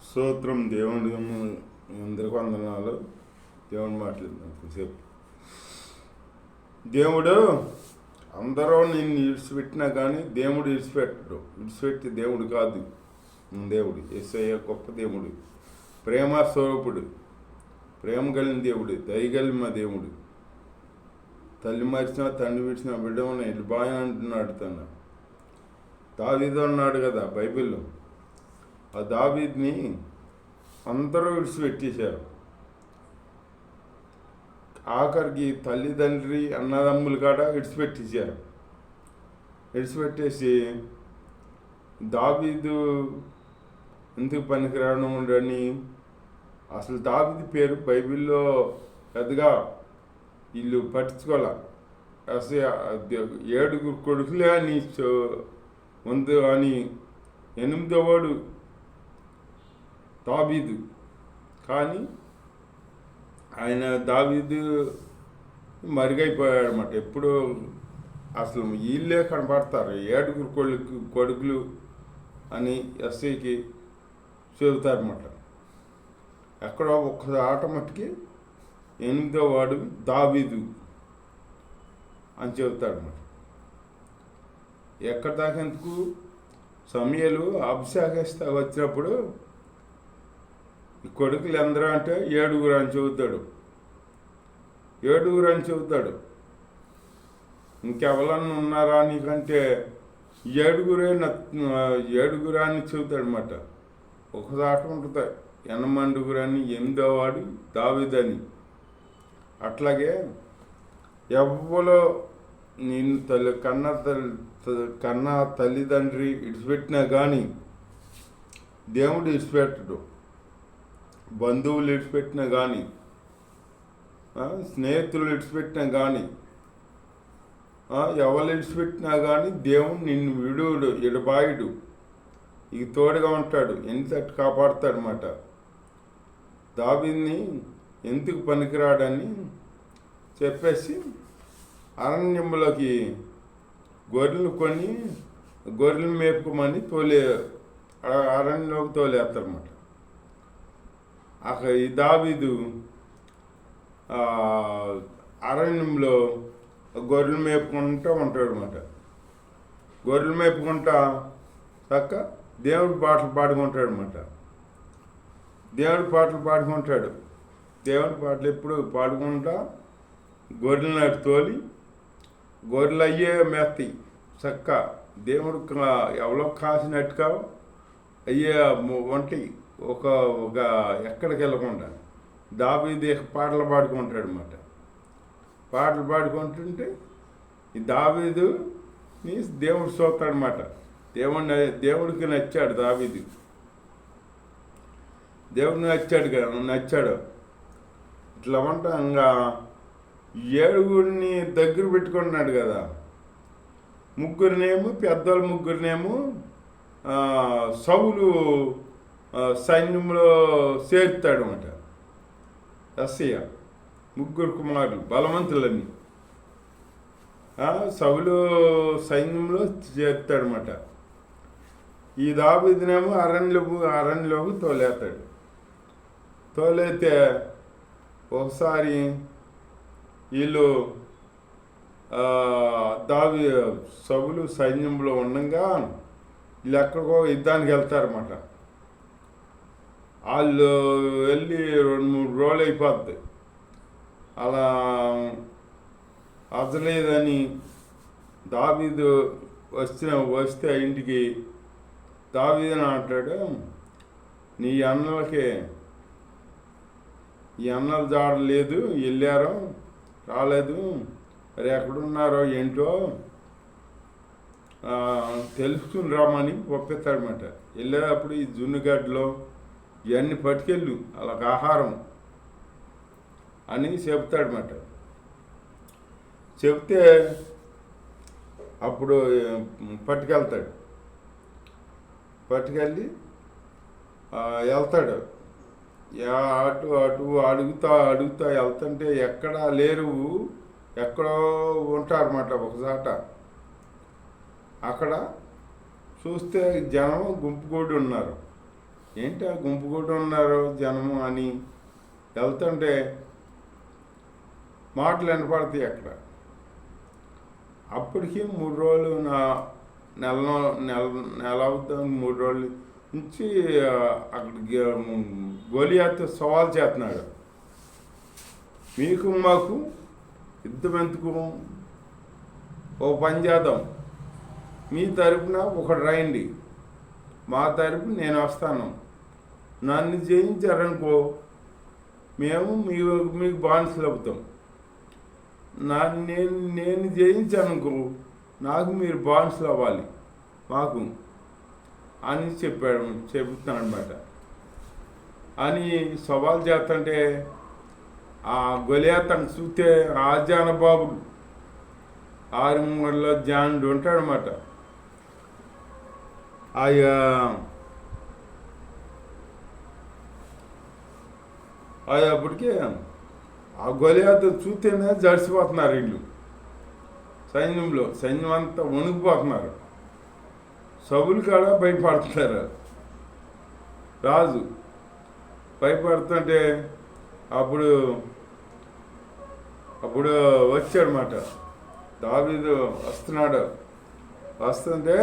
స్తోత్రం దేవుడి అందరికి వందనాలు. దేవుని మాట్లాడుతున్నాం కొంచెంసేపు. దేవుడు అందరూ నిన్ను విడిచిపెట్టినా కానీ దేవుడు విడిచిపెట్టే దేవుడు కాదు. దేవుడు యేసయ్య గొప్ప దేవుడు, ప్రేమ స్వరూపుడు, ప్రేమ కలిగిన దేవుడు, దయగలిగిన దేవుడు. తల్లి మరిచినా తండ్రి విడిచిన బిడ్డమని ఇల్లు బాగా అంటున్నాడు. దావీదు అన్నాడు కదా బైబిల్లో. ఆ దావీదుని అందరూ విడిచిపెట్టేశారు. ఆఖరికి తల్లిదండ్రి అన్నదమ్ములు కాడ విడిచిపెట్టేశారు. విడిచిపెట్టేసి దావీదు ఎందుకు పనికిరావడం ఉండని, అసలు దావీదు పేరు బైబిల్లో పెద్దగా వీళ్ళు పట్టించుకోలే. అసలు 7 కొడుకులే అని ఉంది అని 8వ వాడు దావీదు. కానీ ఆయన దావీదు మరుగైపోయాడు అన్నమాట. ఎప్పుడు అసలు వీళ్ళే కనపడతారు 7 కొడుకులు అని ఎస్ఐకి చెబుతారన్నమాట. ఎక్కడో ఒక్క ఆట మట్టుకి 8వ వాడు దావీదు అని చెబుతాడన్నమాట. ఎక్కడ దాకా ఎందుకు, సమయాలు అభిషేకిస్తా వచ్చినప్పుడు ఈ కొడుకులు ఎందరూ అంటే 7 అని చెబుతాడు. 7 అని చెబుతాడు. ఇంకెవరన్నా ఉన్నారా నీకంటే 7 అని చెబుతాడు అన్నమాట. ఒకసాట ఉంటుంది 8 అని, 8వ వాడు దావీదని. అట్లాగే ఎవ్వలో నిన్ను కన్నా తల్లిదండ్రి విడిచిపెట్టినా కానీ దేవుడు విడిచిపెట్టడు. బంధువులు విడిచిపెట్టినా కానీ, స్నేహితులు విడిచిపెట్టినా కానీ, ఎవరు విడిచిపెట్టినా కానీ దేవుడు నిన్ను ఎడబాయుడు. ఇక తోడుగా ఉంటాడు, ఎంతటి కాపాడుతాడు అన్నమాట. దావీదుని ఎందుకు పనికిరాడని చెప్పేసి అరణ్యంలోకి గొర్రెలు కొని గొర్రెలు మేపుకోమని అరణ్యంలోకి తోలేస్తారన్నమాట. అక్కడ ఈ దావీదు అరణ్యంలో గొర్రెలు మేపుకుంటూ ఉంటాడు అన్నమాట. గొర్రెలు మేపుకుంటా చక్క దేవుడి పాటలు పాడుకుంటాడు అన్నమాట. దేవుడి పాటలు ఎప్పుడు పాడుకుంటా గొర్రెలను అటు తోలి గొర్రెలు అయ్యే మెత్తాయి. చక్క దేవుడు ఎవరో కాసినట్టుగా అయ్యే వంటి ఒక ఎక్కడికి వెళ్ళకుండా దావీదు పాటలు పాడుకుంటాడు అన్నమాట. పాటలు పాడుకుంటుంటే ఈ దావీదుని దేవుడు చూస్తాడనమాట. దేవుడికి నచ్చాడు దావీదు. దేవుడిని నచ్చాడు. ఇట్లా ఉంటా ఇంకా 7 దగ్గర పెట్టుకున్నాడు కదా. పెద్దవాళ్ళు ముగ్గురినేమో సౌలు సైన్యంలో చేరుతాడు అన్నమాట. ఎస్సయ్య 3 కుమారులు బలవంతులని సౌలు సైన్యంలో చేరుతాడనమాట. ఈ దావీదునేమో అరణ్యంలోకి తోలేస్తాడు. తోలైతే ఒకసారి వీళ్ళు సౌలు సైన్యంలో ఉండగా వీళ్ళు ఎక్కడికో యుద్ధానికి వెళ్తారన్నమాట. వాళ్ళు వెళ్ళి 2-3 రోజులు అయిపోద్ది. అలా అదలేదని దావీదు వస్తే ఇంటికి దావీదుని అంటాడు, నీ అన్నలకి ఈ అన్నల జాడ లేదు, వెళ్ళారో రాలేదు, మరి ఎక్కడున్నారో ఏంటో తెలుసుకుని రామని పంపిస్తాడనమాట. వెళ్ళేటప్పుడు ఈ జున్నుగడ్డలో ఇవన్నీ పట్టుకెళ్ళు అలాగ ఆహారం అని చెప్తాడనమాట. చెప్తే అప్పుడు పట్టుకెళ్ళి వెళ్తాడు. అటు అడుగుతా వెళ్తుంటే ఎక్కడా లేరు, ఎక్కడో ఉంటారన్నమాట ఒకసాట. అక్కడ చూస్తే జనం గుంపు కూడి ఉన్నారు. ఏంటి ఆ గుంపు కూడా ఉన్నారు జనము అని వెళ్తుంటే మాటలు వినపడతాయి అక్కడ. అప్పటికి 3 రోజులు నెల నెల నెల అవుతాం 3 రోజుల నుంచి అక్కడికి గొలియాతు సవాల్ చేస్తున్నాడు. మీకు మాకు యుద్ధం ఎందుకు, ఓ పని చేద్దాం, మీ తరపున ఒకడు రాయండి, మా తరపున నేను వస్తాను, నన్ను జయించారనుకో మేము మీకు బానిసలు అవుతాం, నేను జయించానుకో నాకు మీరు బానిసలు అవ్వాలి మాకు అని చెబుతున్నాడు అనమాట. అని సవాల్ చేస్తుంటే ఆ గొలియాతను చూస్తే ఆజానబాబుడు 6 జానుడు ఉంటాడనమాట. అప్పటికే ఆ గొలియాతు చూస్తేనే జడిసిపోతున్నారు వీళ్ళు. సైన్యం అంతా వణికిపోతున్నారు. సౌలు కాడ భయపడుతున్నారు. రాజు భయపడుతుంటే అప్పుడు వచ్చాడనమాట. దావీదు వస్తుంటే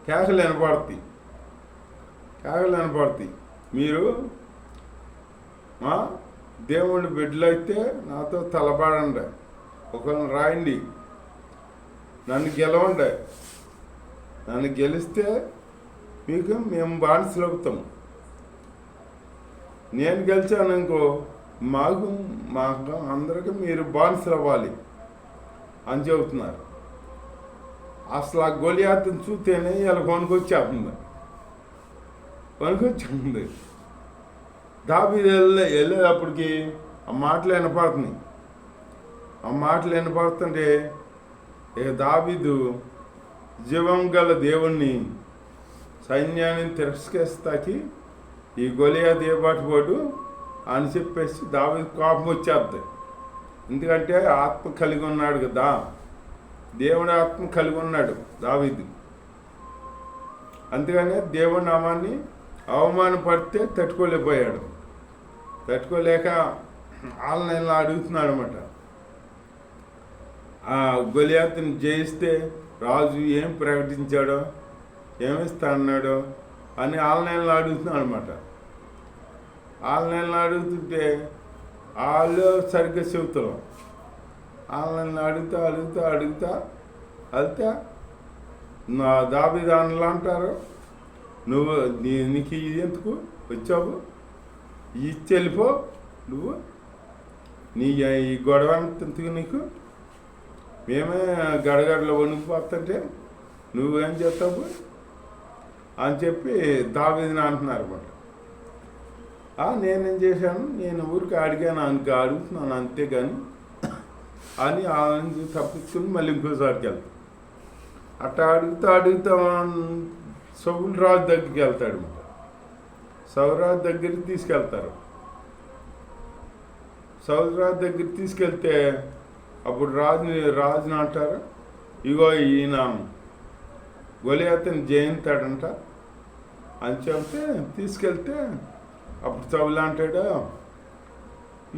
కేకలు వినపడతాయి. మీరు మా దేవుడి బిడ్డలు అయితే నాతో తలపడండి, ఒకరిని రాయండి, నన్ను గెలవండి, నన్ను గెలిస్తే మీకు మేము బానిసలు అవుతాం, నేను గెలిచానుకో మాకు అందరికీ మీరు బానిసలు అవ్వాలి అని చెబుతున్నారు. అసలు ఆ గొలియాతుని చూస్తేనే ఇలా వణుకొచ్చేస్తుంది. దావీదు వెళ్ళేటప్పటికి ఆ మాటలు వినపడుతుంటే దావీదు జీవం గల దేవుణ్ణి సైన్యాన్ని తిరస్కరిస్తాకి ఈ గొలియాతు ఏబాటుపోడు అని చెప్పేసి దావీదు కోపం వచ్చేద్ది. ఎందుకంటే ఆత్మ కలిగి ఉన్నాడు కదా, దేవుని ఆత్మ కలిగి ఉన్నాడు దావీదు. అందుకనే దేవుని నామాన్ని అవమానపడితే తట్టుకోలేక ఆన్లైన్లో అడుగుతున్నాడు అనమాట. ఆ గొలియాతుని జయిస్తే రాజు ఏం ప్రకటించాడో ఏమిస్తా అన్నాడో అని ఆన్లైన్లో అడుగుతున్నాడు అనమాట. ఆన్లైన్లో అడుగుతుంటే వాళ్ళు సరిగ్గా చెబుతారు. ఆన్లైన్లో అడుగుతా నా దావీదానులు అంటారు, నీకు ఇది ఎందుకు వచ్చావు, ఇచ్చి వెళ్ళిపో, నువ్వు ఈ గొడవ ఎందుకు నీకు, మేమే గడగడలో వణికిపోతుంటే నువ్వేం చేస్తావు అని చెప్పి దావీదుని అంటున్నారు అన్నమాట. నేనేం చేశాను, నేను ఊరికి అడుగుతున్నాను అంతేగాని అని ఆయన తప్పించుకుని మళ్ళీ ఇంకోసారికి వెళ్తాను. అట్లా అడుగుతా సౌలు రాజు దగ్గరికి వెళ్తాడు అనమాట. సౌలు రాజు దగ్గరికి తీసుకెళ్తారు. సౌలు రాజు దగ్గరికి తీసుకెళ్తే అప్పుడు రాజుని అంటారు, ఇగో ఈయన గొలియాతుని జయిస్తాడంట అని చెప్తే తీసుకెళ్తే అప్పుడు సౌలు అంటాడు,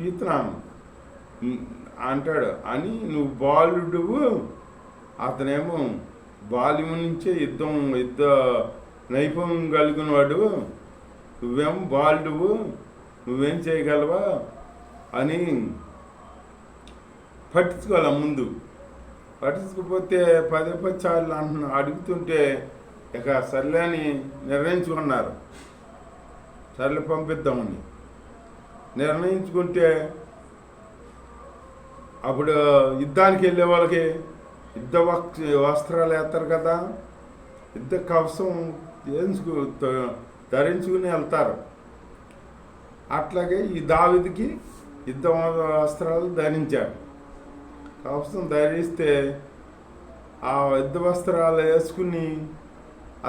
ఈతనాను అంటాడు అని, నువ్వు బాలుడువు, అతనేమో బాల్యం నుంచే యుద్ధ నైపుణ్యం కలిగిన వాడు, నువ్వేమో బాలుడువు, నువ్వేం చేయగలవా అని పట్టించుకోవాలి. ముందు పట్టించుకోకపోతే పదే సార్లు అడుగుతుంటే ఇక సర్లే అని నిర్ణయించుకున్నారు. సర్లే పంపిద్దామని నిర్ణయించుకుంటే అప్పుడు యుద్ధానికి వెళ్ళే వాళ్ళకి యుద్ధ వస్త్రాలు వేస్తారు కదా, యుద్ధ కవసం ధరించుకుని వెళ్తారు. అట్లాగే ఈ దావీదుకి యుద్ధ వస్త్రాలు ధరించారు. కవసం ధరిస్తే ఆ యుద్ధ వస్త్రాలు వేసుకుని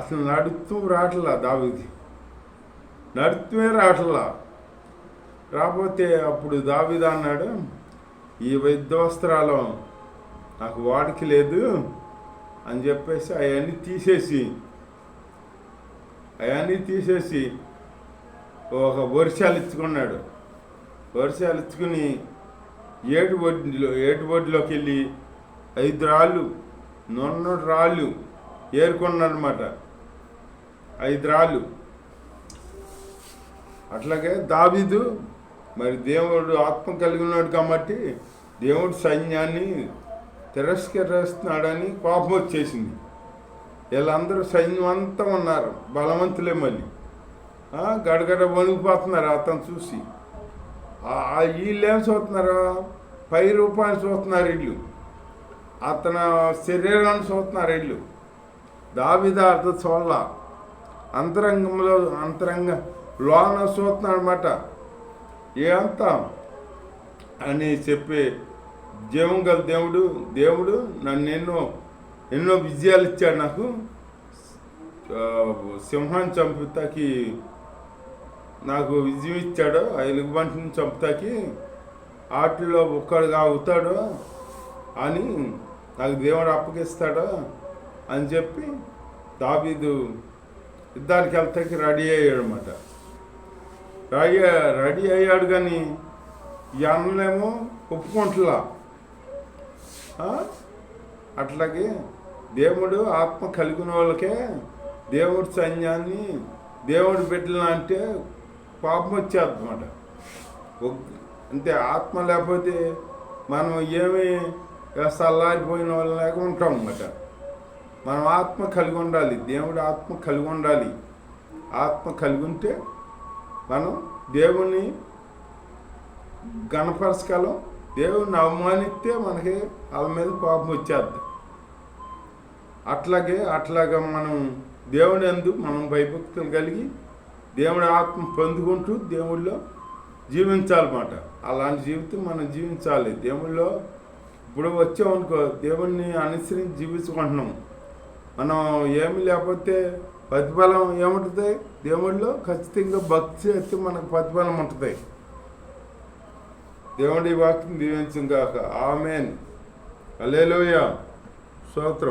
అసలు నడుస్తూ రావట్లా, దావీదు నడుస్తూనే రావట్లా. రాకపోతే అప్పుడు దావీదు అన్నాడు, ఈ యుద్ధ వస్త్రాలు నాకు వాడికి లేదు అని చెప్పేసి అవన్నీ తీసేసి అవన్నీ తీసేసి ఒక వర్షాలు ఇచ్చుకున్నాడు. వర్షాలు ఇచ్చుకుని ఏటుబొడ్లోకి వెళ్ళి 5 రాళ్ళు నున్నటి రాళ్ళు ఏరుకున్నాడనమాట. 5 రాళ్ళు. అట్లాగే దావీదు మరి దేవుడు ఆత్మ కలిగి ఉన్నాడు కాబట్టి దేవుడు సైన్యాన్ని తిరస్కరిస్తున్నాడని కోపం వచ్చేసింది. వీళ్ళందరూ సైన్యం అంతా ఉన్నారు, బలవంతులే. మళ్ళీ గడగడ వణిగిపోతున్నారు అతను చూసి. వీళ్ళు ఏం చూస్తున్నారు? పై రూపాయలు చూస్తున్నారు వీళ్ళు, అతను శరీరాన్ని చూస్తున్నారు వీళ్ళు. దావీదు అర్థం చూడాల, అంతరంగ లోన చూస్తున్నాడు అనమాట. ఏమంతా అని చెప్పి జీవం గల దేవుడు నన్ను ఎన్నో విజయాలు ఇచ్చాడు. నాకు సింహాన్ని చంపుతాకి నాకు విజయం ఇచ్చాడు, ఆ ఎలుగుబంటిని చంపుతాకి వాటిలో ఒక్కడుగా అవుతాడు అని నాకు దేవుడు అప్పగిస్తాడు అని చెప్పి దావీదు యుద్ధానికి వెళ్తాకి రెడీ అయ్యాడు అనమాట. రెడీ అయ్యాడు కానీ ఈ అన్నలేమో ఒప్పుకుంటలా. అట్లాగే దేవుడు ఆత్మ కలిగిన వాళ్ళకే దేవుడి సైన్యాన్ని దేవుడి బిడ్డలు అంటే పాపం వచ్చేద్దన్నమాట. అంతే, ఆత్మ లేకపోతే మనం ఏమి సల్లారిపోయిన వాళ్ళు లేక ఉంటాం అన్నమాట. మనం ఆత్మ కలిగి ఉండాలి, దేవుడి ఆత్మ కలిగి ఉండాలి. ఆత్మ కలిగి ఉంటే మనం దేవుని గణపరచగలం. దేవుని అవమానిస్తే మనకి వాళ్ళ మీద కోపం వచ్చేద్ది. అట్లాగా మనం దేవుని యందు మనం భయభక్తులు కలిగి దేవుడి ఆత్మ పొందుకుంటూ దేవుళ్ళో జీవించాలన్నమాట. అలాంటి జీవితం మనం జీవించాలి. దేవుళ్ళో ఇప్పుడు వచ్చామనుకో, దేవుణ్ణి అనుసరించి జీవించుకుంటున్నాం. మనం ఏమి లేకపోతే ప్రతిఫలం ఏముంటుంది? దేవుళ్ళో ఖచ్చితంగా భక్తి అయితే మనకు ప్రతిఫలం ఉంటుంది. దేవుడి వాక్యం దీవించుగాక. ఆమేన్. హల్లెలూయా. స్తోత్రం.